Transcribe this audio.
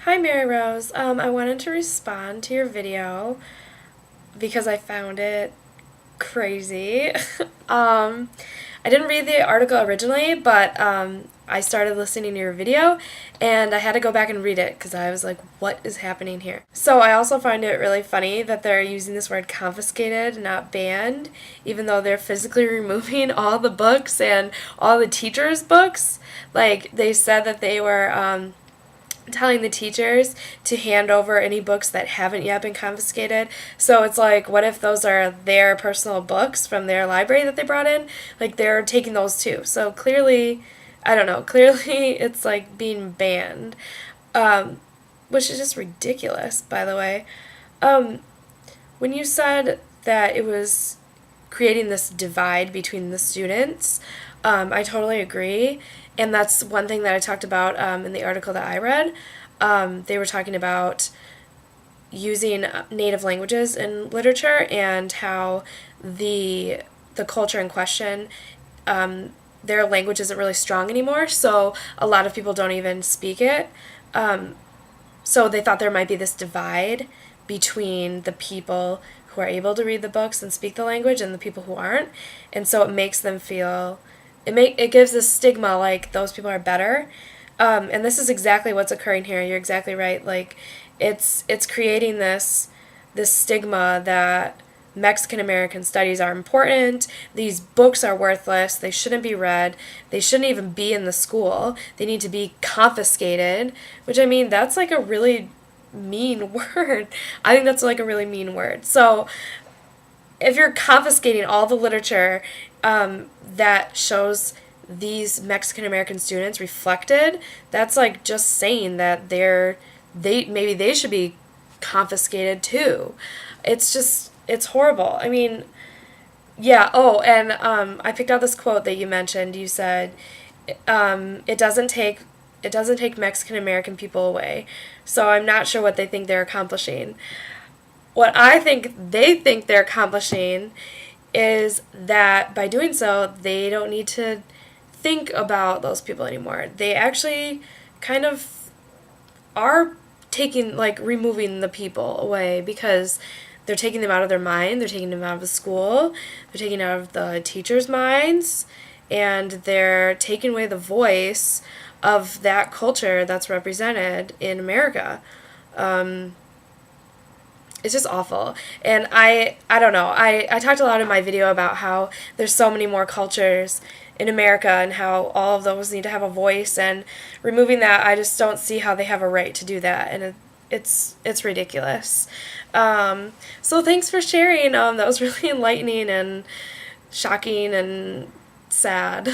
Hi Maryrose. I wanted to respond to your video because I found it crazy. um, I didn't read the article originally, but I started listening to your video and I had to go back and read it because I was like, what is happening here? So I also find it really funny that they're using this word confiscated, not banned, even though they're physically removing all the books and all the teachers' books. Like, they said that they were telling the teachers to hand over any books that haven't yet been confiscated. So it's like, what if those are their personal books from their library that they brought in? Like, they're taking those too. So clearly, I don't know, clearly it's like being banned, which is just ridiculous, by the way. Um, when you said that it was creating this divide between the students, I totally agree. And that's one thing that I talked about in the article that I read. They were talking about using native languages in literature and how the culture in question, their language isn't really strong anymore, so a lot of people don't even speak it. So they thought there might be this divide between the people who are able to read the books and speak the language and the people who aren't, and so it makes them feel it gives this stigma like those people are better. And this is exactly what's occurring here. You're exactly right. Like, it's creating this stigma that Mexican American studies are important. These books are worthless. They shouldn't be read. They shouldn't even be in the school. They need to be confiscated, which, I mean, that's like a really mean word. I think that's like a really mean word. So if you're confiscating all the literature that shows these Mexican American students reflected, that's like just saying that maybe they should be confiscated too. It's horrible. I mean, yeah. Oh, and I picked out this quote that you mentioned. You said, "It doesn't take Mexican American people away." So I'm not sure what they think they're accomplishing. What I think they think they're accomplishing is that by doing so, they don't need to think about those people anymore. They actually kind of are taking, like, removing the people away because they're taking them out of their mind, they're taking them out of the school, they're taking out of the teachers' minds, and they're taking away the voice of that culture that's represented in America. It's just awful. And I don't know. I talked a lot in my video about how there's so many more cultures in America and how all of those need to have a voice, and removing that, I just don't see how they have a right to do that, and it's ridiculous. So thanks for sharing. That was really enlightening and shocking and sad.